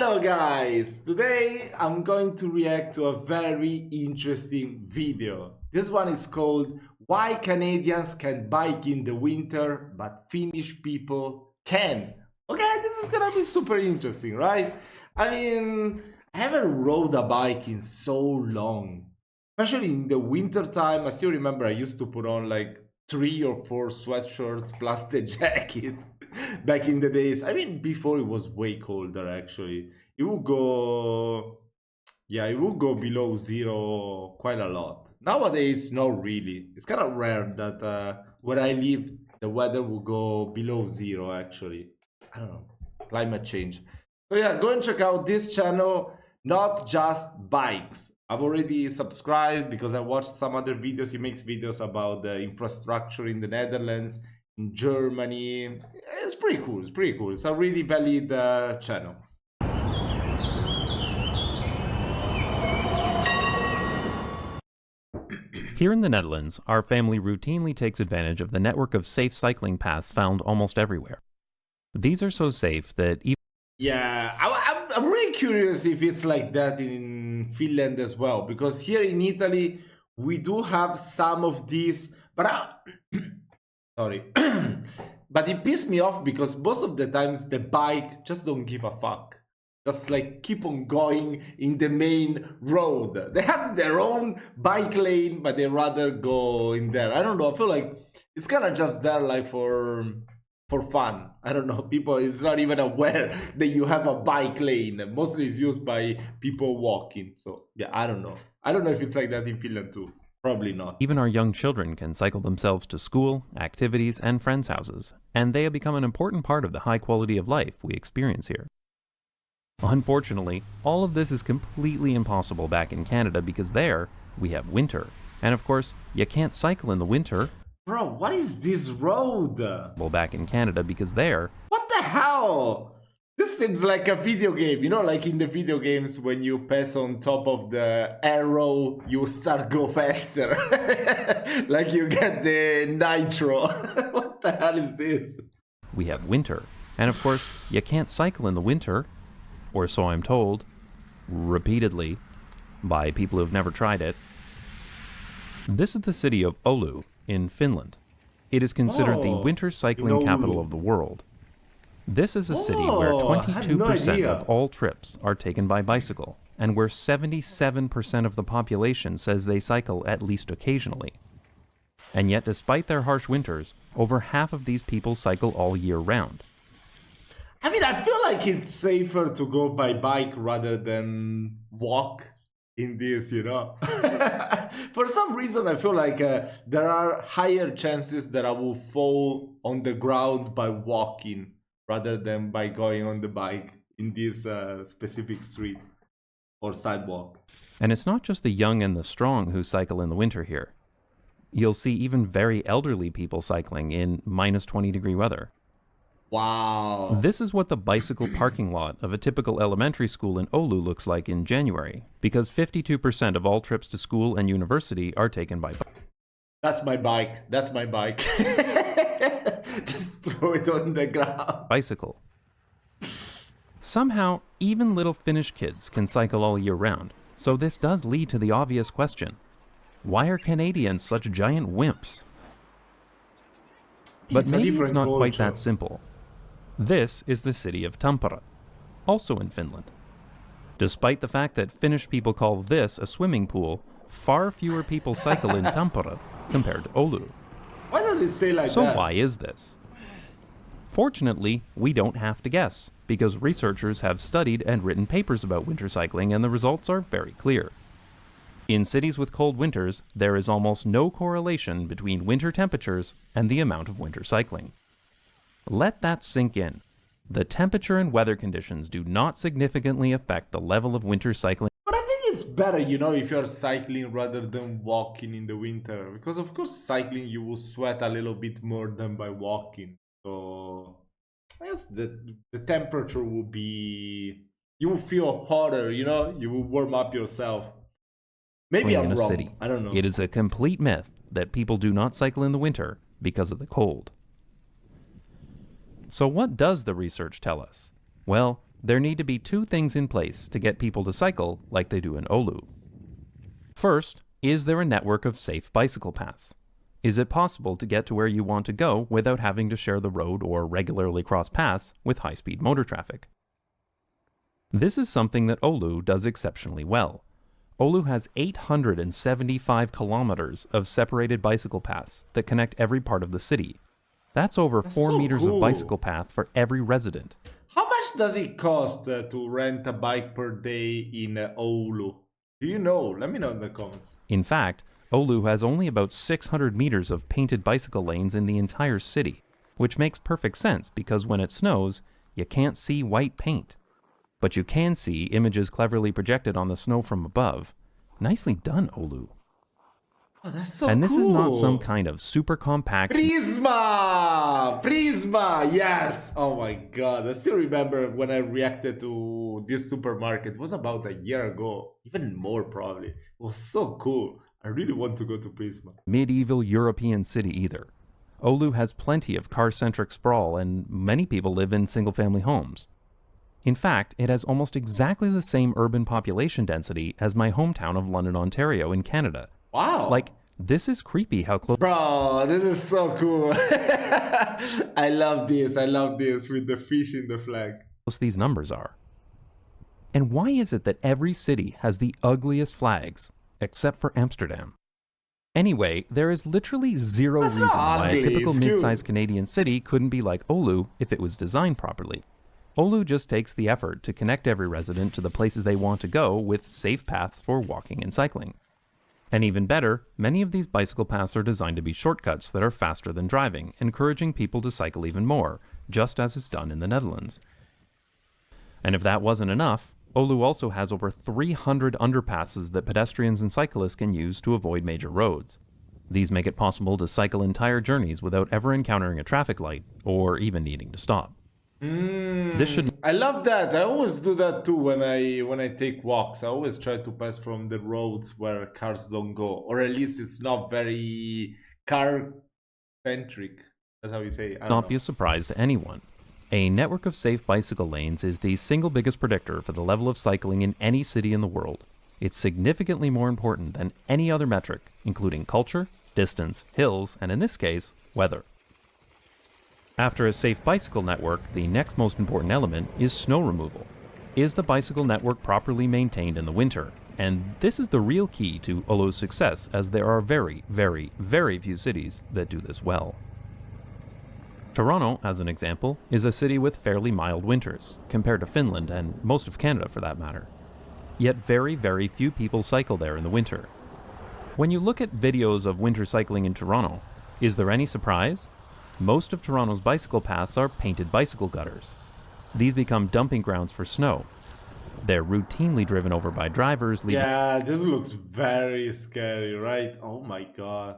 Hello guys! Today I'm going to react to a very interesting video. This one is called Why Canadians Can Bike in the Winter but Finnish People Can. Okay, this is gonna be super interesting, right? I mean, I haven't rode a bike in so long. Especially in the winter time, I still remember I used to put on like 3 or 4 sweatshirts plus the jacket back in the days. I mean, before it was way colder actually. It would go, yeah, it would go below zero quite a lot. Nowadays, not really. It's kind of rare that where I live, the weather will go below zero actually. I don't know, climate change. So yeah, go and check out this channel, Not Just Bikes. I've already subscribed because I watched some other videos. He makes videos about the infrastructure in the Netherlands, in Germany. It's pretty cool. It's pretty cool. It's a really valid channel. Here in the Netherlands, our family routinely takes advantage of the network of safe cycling paths found almost everywhere. These are so safe that even Yeah, I'm really curious if it's like that in Finland as well, because here in Italy we do have some of these, but sorry, but it pissed me off because most of the times the bike just don't give a fuck. Just like keep on going in the main road. They have their own bike lane, but they rather go in there. I don't know. I feel like it's kind of just there like for fun. I don't know. People is not even aware that you have a bike lane. Mostly it's used by people walking. So yeah, I don't know. I don't know if it's like that in Finland too. Probably not. even our young children can cycle themselves to school, activities, and friends' houses, and they have become an important part of the high quality of life we experience here. Unfortunately, all of this is completely impossible back in Canada because there, we have winter. And of course, you can't cycle in the winter. Bro, what is this road? Well, back in Canada because there, What the hell? This seems like a video game. You know, like in the video games when you pass on top of the arrow, you start go faster. Like you get the nitro. What the hell is this? we have winter. And of course, you can't cycle in the winter, or so I'm told, repeatedly, by people who've never tried it. This is the city of Oulu in Finland. It is considered the Oh, winter cycling capital Oulu. of the world. This is a city where Oh, I had no 22% idea. of all trips are taken by bicycle, and where 77% of the population says they cycle at least occasionally. And yet, despite their harsh winters, over half of these people cycle all year round. I mean, I feel like it's safer to go by bike rather than walk in this, you know? For some reason, I feel like there are higher chances that I will fall on the ground by walking rather than by going on the bike in this specific street or sidewalk. And it's not just the young and the strong who cycle in the winter here. You'll see even very elderly people cycling in minus 20-degree weather. Wow. This is what the bicycle parking lot of a typical elementary school in Oulu looks like in January, because 52% of all trips to school and university are taken by That's my bike. That's my bike. Just throw it on the ground. bicycle. Somehow, even little Finnish kids can cycle all year round, so this does lead to the obvious question. Why are Canadians such giant wimps? But It's a maybe it's different not quite culture. that simple. This is the city of Tampere, also in Finland. Despite the fact that Finnish people call this a swimming pool, far fewer people cycle in Tampere compared to Oulu. Why does it say like So that? why is this? Fortunately, we don't have to guess, because researchers have studied and written papers about winter cycling, and the results are very clear. In cities with cold winters, there is almost no correlation between winter temperatures and the amount of winter cycling. Let that sink in. The temperature and weather conditions do not significantly affect the level of winter cycling. But I think it's better, you know, if you're cycling rather than walking in the winter. Because, of course, cycling you will sweat a little bit more than by walking. So, I guess the temperature will be. You will feel hotter, you know? You will warm up yourself. Maybe I'm in a wrong. city. I don't know. It is a complete myth that people do not cycle in the winter because of the cold. So what does the research tell us? Well, there need to be two things in place to get people to cycle like they do in Oulu. First, is there a network of safe bicycle paths? Is it possible to get to where you want to go without having to share the road or regularly cross paths with high-speed motor traffic? This is something that Oulu does exceptionally well. Oulu has 875 kilometers of separated bicycle paths that connect every part of the city. That's over 4 meters of bicycle path for every resident. How much does it cost to rent a bike per day in Oulu? Do you know? Let me know in the comments. In fact, Oulu has only about 600 meters of painted bicycle lanes in the entire city, which makes perfect sense because when it snows, you can't see white paint. But you can see images cleverly projected on the snow from above. Nicely done, Oulu. Oh, that's so and this cool. is not some kind of super compact... Prisma! Prisma! Yes! Oh my god, I still remember when I reacted to this supermarket. It was about a year ago. Even more, probably. It was so cool. I really want to go to Prisma. Medieval European city either. Oulu has plenty of car-centric sprawl, and many people live in single-family homes. In fact, it has almost exactly the same urban population density as my hometown of London, Ontario in Canada. Wow. Like, this is creepy how close... Bro, this is so cool. I love this with the fish in the flag. These numbers are. And why is it that every city has the ugliest flags, except for Amsterdam? Anyway, there is literally zero reason why a typical mid-sized Canadian city couldn't be like Oulu if it was designed properly. Oulu just takes the effort to connect every resident to the places they want to go with safe paths for walking and cycling. And even better, many of these bicycle paths are designed to be shortcuts that are faster than driving, encouraging people to cycle even more, just as is done in the Netherlands. And if that wasn't enough, Oulu also has over 300 underpasses that pedestrians and cyclists can use to avoid major roads. These make it possible to cycle entire journeys without ever encountering a traffic light, or even needing to stop. I love that. I always do that too when I take walks. I always try to pass from the roads where cars don't go, or at least it's not very car centric. That's how you say it. Not be a surprise to anyone. A network of safe bicycle lanes is the single biggest predictor for the level of cycling in any city in the world. It's significantly more important than any other metric, including culture, distance, hills, and in this case, weather. After a safe bicycle network, the next most important element is snow removal. Is the bicycle network properly maintained in the winter? And this is the real key to Oulu's success, as there are very, very, very few cities that do this well. Toronto, as an example, is a city with fairly mild winters, compared to Finland and most of Canada for that matter. Yet very, very few people cycle there in the winter. When you look at videos of winter cycling in Toronto, is there any surprise? Most of Toronto's bicycle paths are painted bicycle gutters. These become dumping grounds for snow. They're routinely driven over by drivers. Yeah, this looks very scary, right? Oh my god.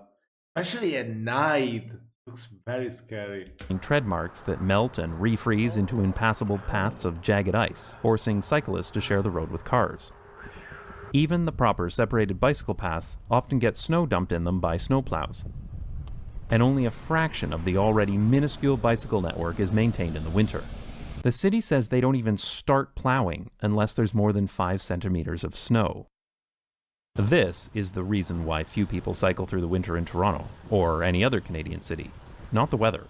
Especially at night. Looks very scary. Tread marks that melt and refreeze into impassable paths of jagged ice, forcing cyclists to share the road with cars. Even the proper separated bicycle paths often get snow dumped in them by snowplows. And only a fraction of the already minuscule bicycle network is maintained in the winter. The city says they don't even start plowing unless there's more than 5 centimeters of snow. This is the reason why few people cycle through the winter in Toronto, or any other Canadian city, not the weather.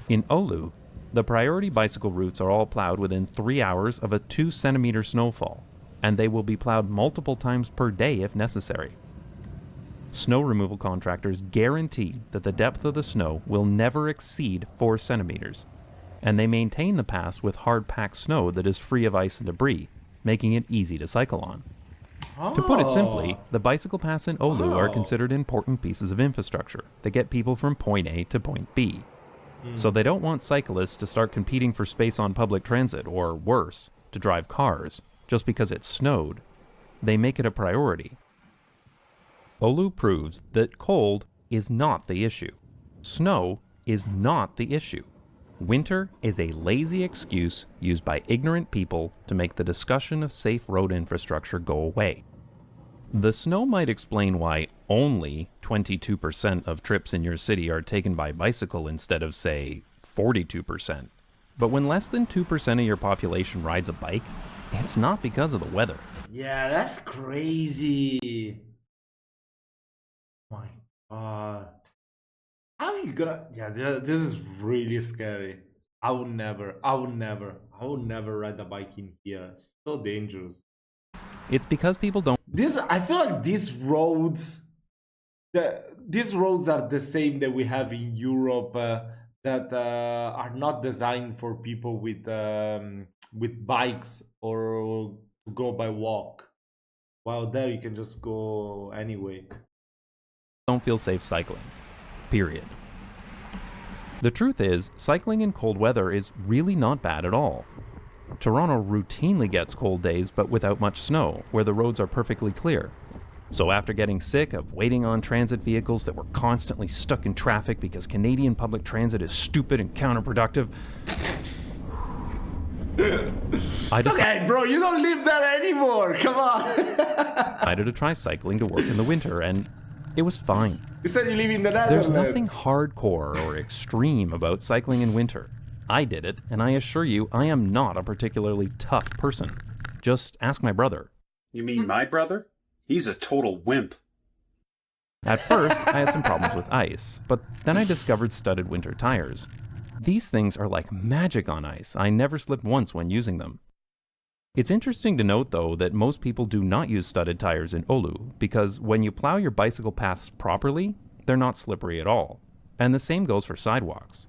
In Oulu, the priority bicycle routes are all plowed within 3 hours of a 2-centimeter snowfall, and they will be plowed multiple times per day if necessary. Snow removal contractors guarantee that the depth of the snow will never exceed 4 centimeters, and they maintain the paths with hard-packed snow that is free of ice and debris, making it easy to cycle on. To put it simply, the bicycle paths in Oulu are considered important pieces of infrastructure that get people from point A to point B. So they don't want cyclists to start competing for space on public transit, or worse, to drive cars, just because it snowed. They make it a priority. Oulu proves that cold is not the issue. Snow is not the issue. Winter is a lazy excuse used by ignorant people to make the discussion of safe road infrastructure go away. The snow might explain why only 22% of trips in your city are taken by bicycle instead of, say, 42%. But when less than 2% of your population rides a bike, it's not because of the weather. Yeah, that's crazy. My God. How are you gonna? Yeah, this is really scary. I would never ride a bike in here. It's so dangerous. It's because people don't I feel like these roads are the same that we have in Europe, that are not designed for people with bikes or to go by walk. While there you can just go anyway. feel safe cycling. Period. The truth is, cycling in cold weather is really not bad at all. Toronto routinely gets cold days, but without much snow, where the roads are perfectly clear. So after getting sick of waiting on transit vehicles that were constantly stuck in traffic because Canadian public transit is stupid and counterproductive, Okay, bro, you don't live there anymore. Come on. decided to try cycling to work in the winter, and it was fine. You said you live in the Netherlands. There's nothing hardcore or extreme about cycling in winter. I did it, and I assure you, I am not a particularly tough person. Just ask my brother. You mean my brother? He's a total wimp. At first, I had some problems with ice, but then I discovered studded winter tires. These things are like magic on ice. I never slipped once when using them. It's interesting to note, though, that most people do not use studded tires in Oulu, because when you plow your bicycle paths properly, they're not slippery at all. And the same goes for sidewalks.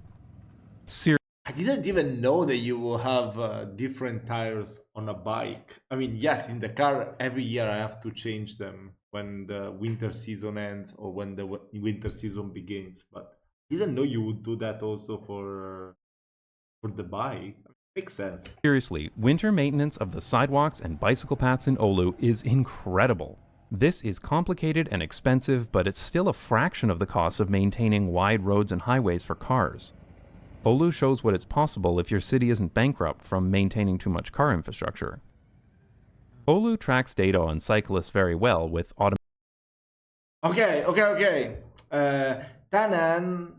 I didn't even know that you will have different tires on a bike. I mean, yes, in the car, every year I have to change them when the winter season ends or when the winter season begins. But I didn't know you would do that also for the bike. Makes sense. Seriously, winter maintenance of the sidewalks and bicycle paths in Oulu is incredible. This is complicated and expensive, but it's still a fraction of the cost of maintaining wide roads and highways for cars. Oulu shows what is possible if your city isn't bankrupt from maintaining too much car infrastructure. Oulu tracks data on cyclists very well with Okay. Tanan,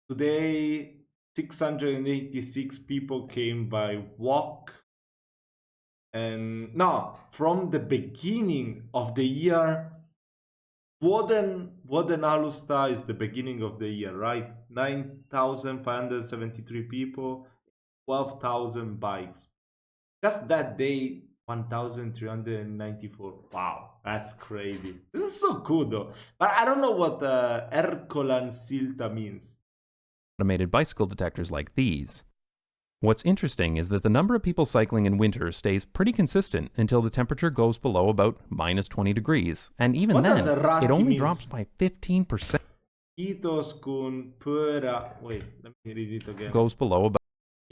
today 686 people came by walk. And no, from the beginning of the year, Vuoden alusta is the beginning of the year, right? 9,573 people, 12,000 bikes. Just that day, 1,394. Wow, that's crazy. This is so cool though. But I don't know what Erkolan Silta means. automated bicycle detectors like these. What's interesting is that the number of people cycling in winter stays pretty consistent until the temperature goes below about minus 20 degrees, and even What then, does errati it only means? drops by 15%. Kiitos kun pyörä... Wait, let me read it again. Goes below about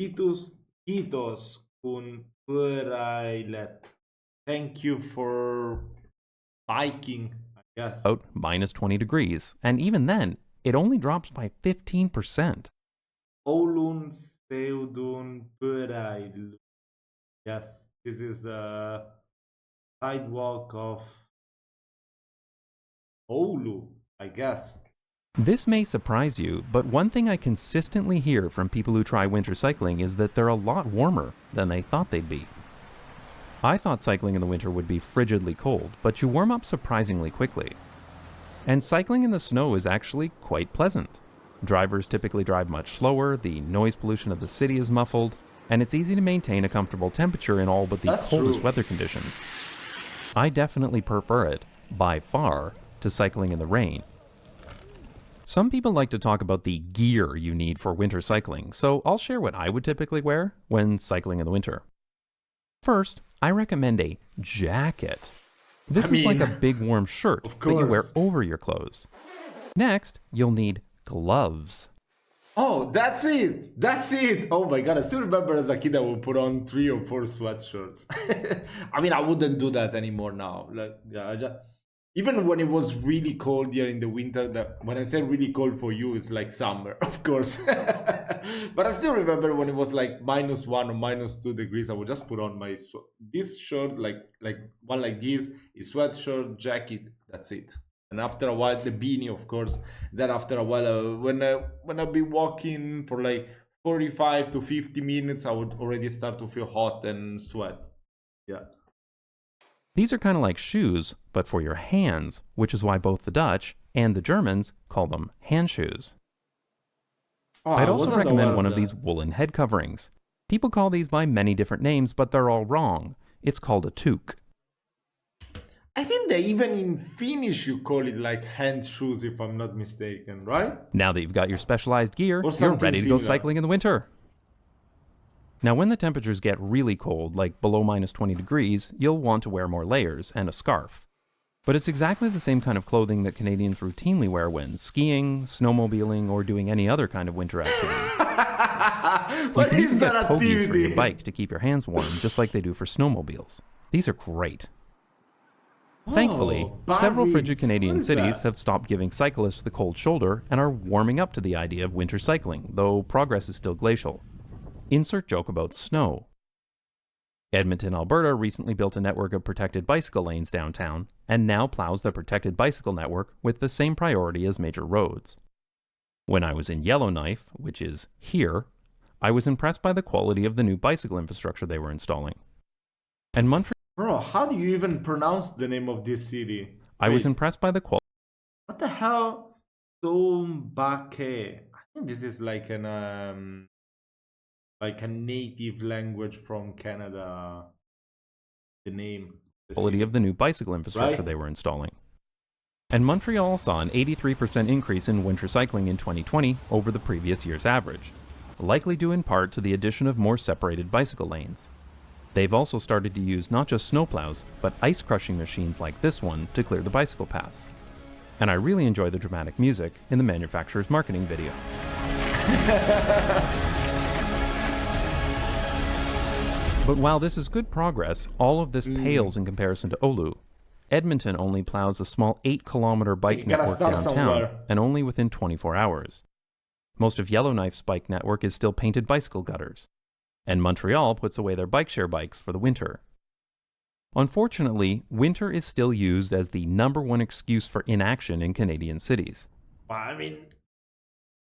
Kiitos kun pyöräilet. Thank you for biking, I guess. minus 20 degrees, and even then, it only drops by 15%. Oulun seudun pyöräily. Yes, this is a sidewalk of Oulu, I guess. This may surprise you, but one thing I consistently hear from people who try winter cycling is that they're a lot warmer than they thought they'd be. I thought cycling in the winter would be frigidly cold, but you warm up surprisingly quickly. And cycling in the snow is actually quite pleasant. Drivers typically drive much slower, the noise pollution of the city is muffled, and it's easy to maintain a comfortable temperature in all but the That's coldest true. weather conditions. I definitely prefer it, by far, to cycling in the rain. Some people like to talk about the gear you need for winter cycling, so I'll share what I would typically wear when cycling in the winter. First, I recommend a jacket. This is like a big warm shirt Of that you wear course. over your clothes. Next, you'll need gloves. Oh, that's it. That's it. Oh my god, I still remember as a kid I would put on 3 or 4 sweatshirts. I mean, I wouldn't do that anymore now. Like, yeah, even when it was really cold here in the winter, when I say really cold for you, it's like summer, of course. But I still remember when it was like -1 or -2 degrees, I would just put on my this shirt, like one like this, a sweatshirt, jacket. That's it. And after a while, the beanie, of course. Then after a while, when I'll be walking for like 45 to 50 minutes, I would already start to feel hot and sweat. Yeah. These are kind of like shoes, but for your hands, which is why both the Dutch and the Germans call them hand shoes. Oh, I'd I also wasn't aware recommend one of that. these woolen head coverings. People call these by many different names, but they're all wrong. It's called a toque. I think that even in Finnish you call it like hand shoes, if I'm not mistaken, right? Now that you've got your specialized gear, Or you're something ready to go similar. cycling in the winter. Now, when the temperatures get really cold, like below minus 20 degrees, you'll want to wear more layers and a scarf. But it's exactly the same kind of clothing that Canadians routinely wear when skiing, snowmobiling, or doing any other kind of winter activity. What You can is even that get pogies for activity? your bike to keep your hands warm, just like they do for snowmobiles. These are great. Thankfully, several frigid Barrett's. Canadian What is cities that? have stopped giving cyclists the cold shoulder and are warming up to the idea of winter cycling, though progress is still glacial. Insert joke about snow. Edmonton, Alberta recently built a network of protected bicycle lanes downtown, and now plows the protected bicycle network with the same priority as major roads. When I was in Yellowknife, which is here, I was impressed by the quality of the new bicycle infrastructure they were installing. And Montreal, Bro, how do you even pronounce the name of this city? I was Wait, impressed by the quality. what the hell? Sombake. I think this is like a native language from Canada. The name. Quality of the new bicycle infrastructure Right. they were installing. And Montreal saw an 83% increase in winter cycling in 2020 over the previous year's average, likely due in part to the addition of more separated bicycle lanes. They've also started to use not just snowplows, but ice crushing machines like this one to clear the bicycle paths. And I really enjoy the dramatic music in the manufacturer's marketing video. But while this is good progress, all of this pales in comparison to Oulu. Edmonton only plows a small 8-kilometer bike You gotta network start downtown, somewhere. and only within 24 hours. Most of Yellowknife's bike network is still painted bicycle gutters, and Montreal puts away their bike share bikes for the winter. Unfortunately, winter is still used as the #1 excuse for inaction in Canadian cities. Well, I mean,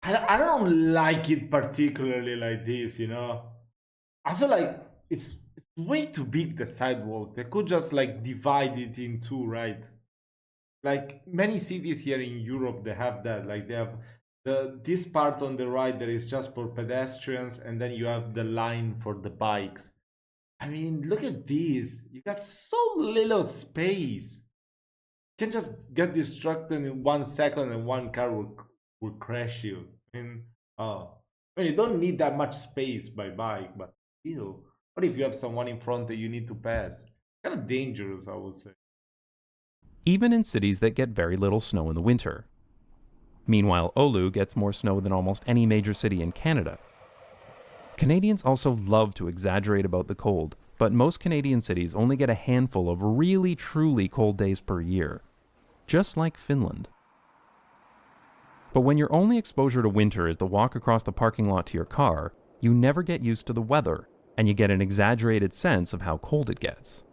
I don't like it particularly like this, you know? I feel like it's way too big, the sidewalk. They could just like divide it in two, right? Like many cities here in Europe, they have that. Like they have this part on the right that is just for pedestrians, and then you have the line for the bikes. I mean, look at this. You got so little space. You can just get distracted in 1 second and one car will crash you. I mean, you don't need that much space by bike, but still, what if you have someone in front that you need to pass? Kind of dangerous, I would say. Even in cities that get very little snow in the winter. Meanwhile, Oulu gets more snow than almost any major city in Canada. Canadians also love to exaggerate about the cold, but most Canadian cities only get a handful of really truly cold days per year, just like Finland. But when your only exposure to winter is the walk across the parking lot to your car, you never get used to the weather, and you get an exaggerated sense of how cold it gets.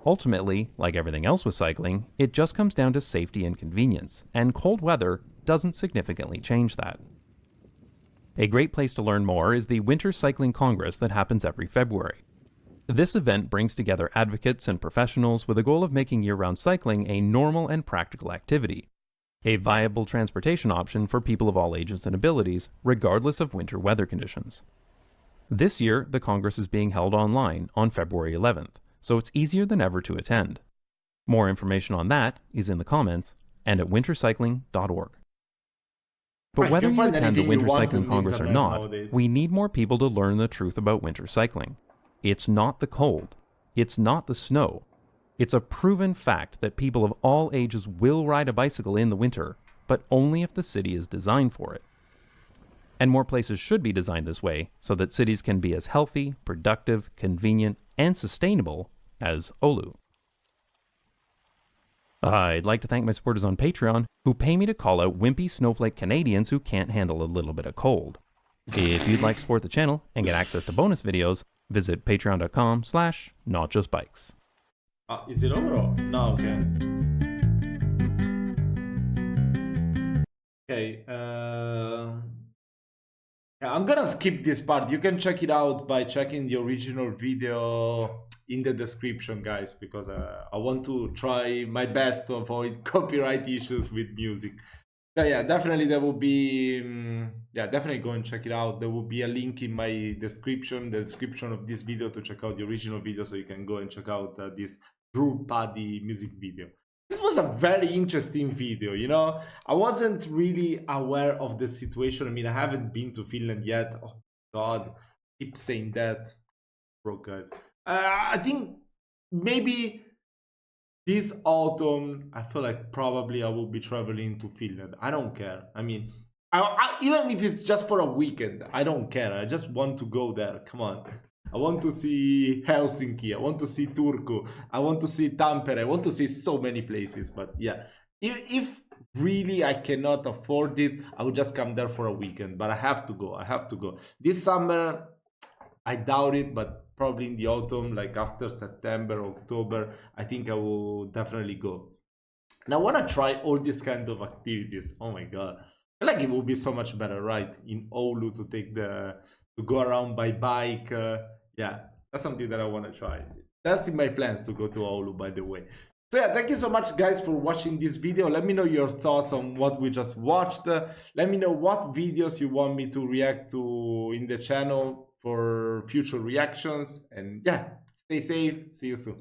Ultimately, like everything else with cycling, it just comes down to safety and convenience, and cold weather doesn't significantly change that. A great place to learn more is the Winter Cycling Congress that happens every February. This event brings together advocates and professionals with a goal of making year-round cycling a normal and practical activity, a viable transportation option for people of all ages and abilities, regardless of winter weather conditions. This year, the Congress is being held online on February 11th, so it's easier than ever to attend. More information on that is in the comments and at wintercycling.org. But Right, whether you you can find attend the anything you Winter want Cycling on the Congress or internet not, nowadays. we need more people to learn the truth about winter cycling. It's not the cold. It's not the snow. It's a proven fact that people of all ages will ride a bicycle in the winter, but only if the city is designed for it. And more places should be designed this way so that cities can be as healthy, productive, convenient, and sustainable as Oulu. I'd like to thank my supporters on Patreon who pay me to call out wimpy snowflake Canadians who can't handle a little bit of cold. If you'd like to support the channel and get access to bonus videos, visit patreon.com/NotJustBikes. Is it over? No, okay. Okay, Yeah, I'm gonna skip this part. You can check it out by checking the original video in the description, guys, because I want to try my best to avoid copyright issues with music. So yeah, definitely there will be, yeah, definitely go and check it out. There will be a link in my description, the description of this video, to check out the original video, so you can go and check out this Drew Paddy music video. This was a very interesting video, you know. I wasn't really aware of the situation. I mean, I haven't been to Finland yet. Oh God, keep saying that, bro, guys. I think maybe this autumn, I feel like probably I will be traveling to Finland. I don't care. I mean, even if it's just for a weekend, I don't care. I just want to go there. Come on. I want to see Helsinki. I want to see Turku. I want to see Tampere. I want to see so many places. But yeah, if really I cannot afford it, I would just come there for a weekend. But I have to go. I have to go. This summer, I doubt it, but probably in the autumn, like after September, October, I think I will definitely go. And I want to try all these kind of activities. Oh my God. I feel like it will be so much better, right? In Oulu to go around by bike. Yeah, that's something that I want to try. That's in my plans to go to Oulu, by the way. So yeah, thank you so much, guys, for watching this video. Let me know your thoughts on what we just watched. Let me know what videos you want me to react to in the channel for future reactions. And yeah, stay safe. See you soon.